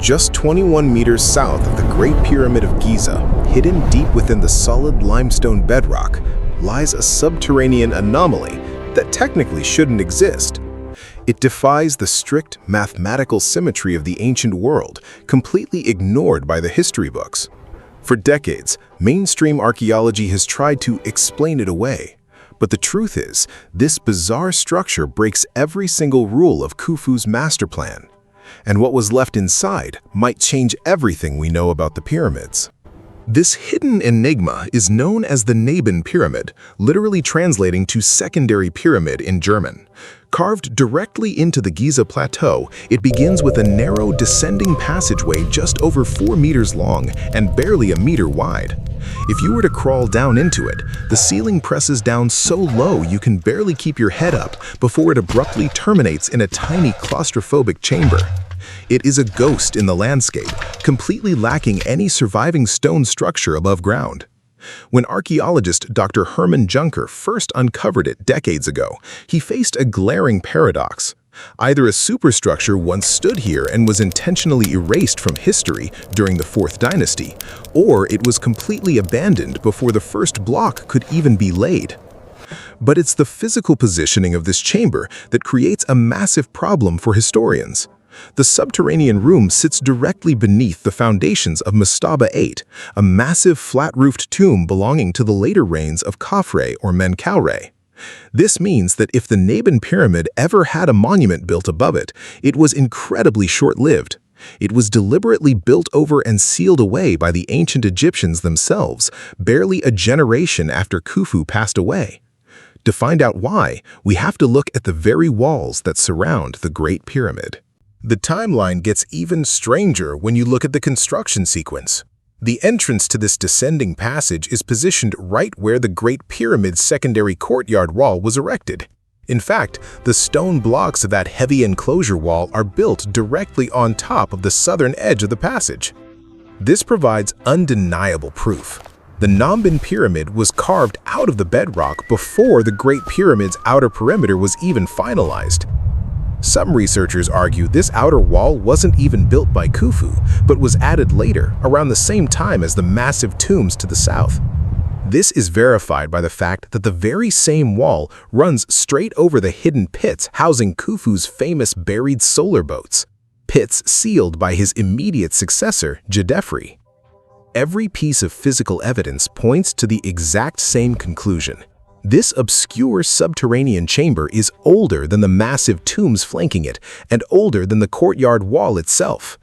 Just 21 meters south of the Great Pyramid of Giza, hidden deep within the solid limestone bedrock, lies a subterranean anomaly that technically shouldn't exist. It defies the strict mathematical symmetry of the ancient world, completely ignored by the history books. For decades, mainstream archaeology has tried to explain it away. But the truth is, this bizarre structure breaks every single rule of Khufu's master plan. And what was left inside might change everything we know about the pyramids. This hidden enigma is known as the Nebenpyramid, literally translating to secondary pyramid in German. Carved directly into the Giza Plateau, it begins with a narrow descending passageway just over 4 meters long and barely a meter wide. If you were to crawl down into it, the ceiling presses down so low you can barely keep your head up before it abruptly terminates in a tiny claustrophobic chamber. It is a ghost in the landscape, completely lacking any surviving stone structure above ground. When archaeologist Dr. Hermann Junker first uncovered it decades ago, he faced a glaring paradox. Either a superstructure once stood here and was intentionally erased from history during the 4th dynasty, or it was completely abandoned before the first block could even be laid. But it's the physical positioning of this chamber that creates a massive problem for historians. The subterranean room sits directly beneath the foundations of Mastaba 8, a massive flat-roofed tomb belonging to the later reigns of Khafre or Menkaure. This means that if the Nebenpyramid ever had a monument built above it, it was incredibly short-lived. It was deliberately built over and sealed away by the ancient Egyptians themselves, barely a generation after Khufu passed away. To find out why, we have to look at the very walls that surround the Great Pyramid. The timeline gets even stranger when you look at the construction sequence. The entrance to this descending passage is positioned right where the Great Pyramid's secondary courtyard wall was erected. In fact, the stone blocks of that heavy enclosure wall are built directly on top of the southern edge of the passage. This provides undeniable proof. The Nebenpyramid was carved out of the bedrock before the Great Pyramid's outer perimeter was even finalized. Some researchers argue this outer wall wasn't even built by Khufu, but was added later, around the same time as the massive tombs to the south. This is verified by the fact that the very same wall runs straight over the hidden pits housing Khufu's famous buried solar boats, pits sealed by his immediate successor, Khafre. Every piece of physical evidence points to the exact same conclusion. This obscure subterranean chamber is older than the massive tombs flanking it and older than the courtyard wall itself.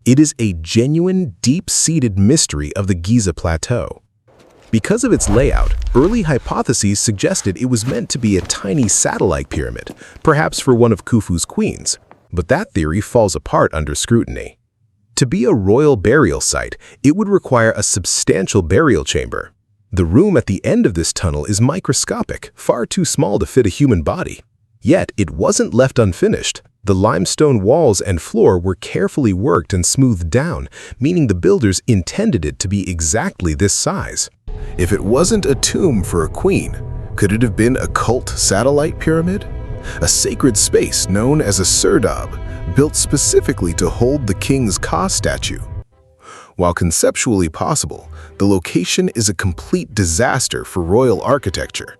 It is a genuine, deep-seated mystery of the Giza Plateau. Because of its layout, early hypotheses suggested it was meant to be a tiny satellite pyramid, perhaps for one of Khufu's queens. But that theory falls apart under scrutiny. To be a royal burial site, it would require a substantial burial chamber. The room at the end of this tunnel is microscopic, far too small to fit a human body. Yet it wasn't left unfinished. The limestone walls and floor were carefully worked and smoothed down, meaning the builders intended it to be exactly this size. If it wasn't a tomb for a queen, could it have been a cult satellite pyramid? A sacred space known as a serdab, built specifically to hold the king's Ka statue. While conceptually possible, the location is a complete disaster for royal architecture.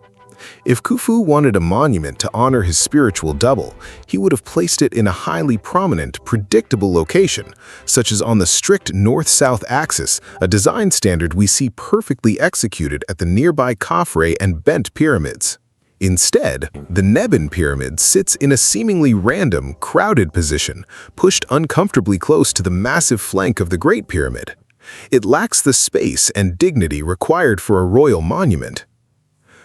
If Khufu wanted a monument to honor his spiritual double, he would have placed it in a highly prominent, predictable location, such as on the strict north-south axis, a design standard we see perfectly executed at the nearby Khafre and Bent pyramids. Instead, the Nebenpyramid sits in a seemingly random, crowded position, pushed uncomfortably close to the massive flank of the Great Pyramid. It lacks the space and dignity required for a royal monument.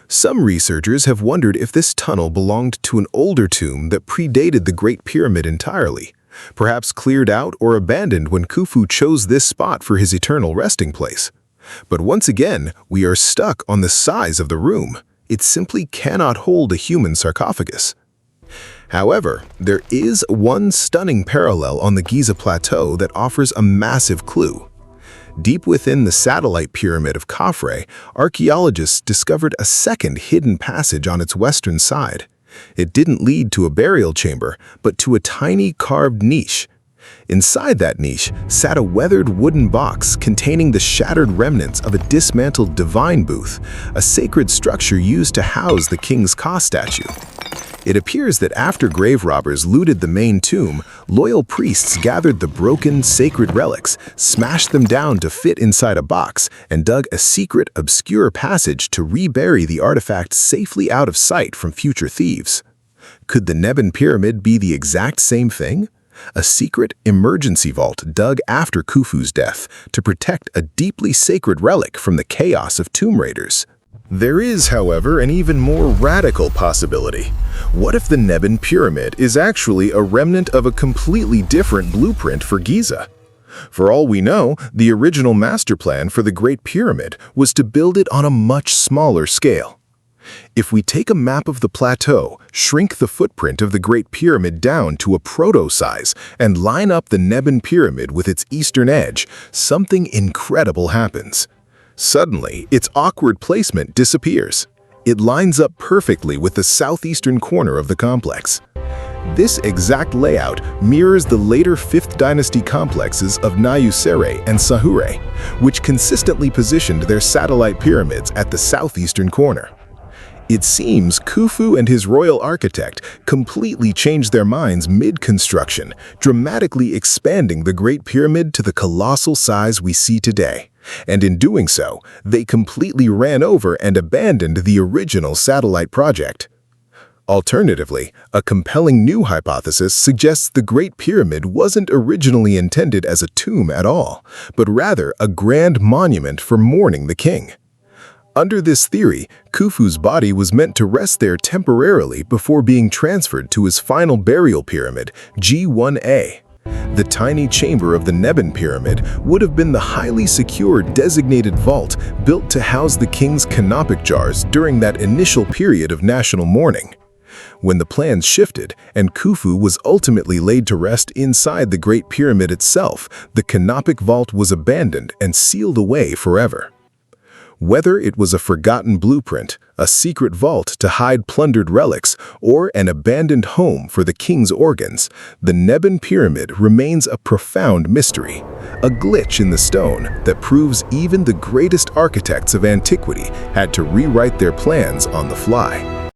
Some researchers have wondered if this tunnel belonged to an older tomb that predated the Great Pyramid entirely, perhaps cleared out or abandoned when Khufu chose this spot for his eternal resting place. But once again, we are stuck on the size of the room. It simply cannot hold a human sarcophagus. However, there is one stunning parallel on the Giza Plateau that offers a massive clue. Deep within the satellite pyramid of Khafre, archaeologists discovered a second hidden passage on its western side. It didn't lead to a burial chamber, but to a tiny carved niche. Inside that niche sat a weathered wooden box containing the shattered remnants of a dismantled divine booth, a sacred structure used to house the king's Ka statue. It appears that after grave robbers looted the main tomb, loyal priests gathered the broken, sacred relics, smashed them down to fit inside a box, and dug a secret, obscure passage to rebury the artifact safely out of sight from future thieves. Could the Nebenpyramid be the exact same thing? A secret emergency vault dug after Khufu's death to protect a deeply sacred relic from the chaos of tomb raiders. There is, however, an even more radical possibility. What if the Nebenpyramid is actually a remnant of a completely different blueprint for Giza? For all we know, the original master plan for the Great Pyramid was to build it on a much smaller scale. If we take a map of the plateau, shrink the footprint of the Great Pyramid down to a proto-size, and line up the Nebenpyramid with its eastern edge, something incredible happens. Suddenly, its awkward placement disappears. It lines up perfectly with the southeastern corner of the complex. This exact layout mirrors the later 5th dynasty complexes of Nayusere and Sahure, which consistently positioned their satellite pyramids at the southeastern corner. It seems Khufu and his royal architect completely changed their minds mid-construction, dramatically expanding the Great Pyramid to the colossal size we see today. And in doing so, they completely ran over and abandoned the original satellite project. Alternatively, a compelling new hypothesis suggests the Great Pyramid wasn't originally intended as a tomb at all, but rather a grand monument for mourning the king. Under this theory, Khufu's body was meant to rest there temporarily before being transferred to his final burial pyramid, G1A. The tiny chamber of the Nebenpyramid would have been the highly secure designated vault built to house the king's Canopic jars during that initial period of national mourning. When the plans shifted and Khufu was ultimately laid to rest inside the Great Pyramid itself, the Canopic vault was abandoned and sealed away forever. Whether it was a forgotten blueprint, a secret vault to hide plundered relics, or an abandoned home for the king's organs, the Nebenpyramid remains a profound mystery, a glitch in the stone that proves even the greatest architects of antiquity had to rewrite their plans on the fly.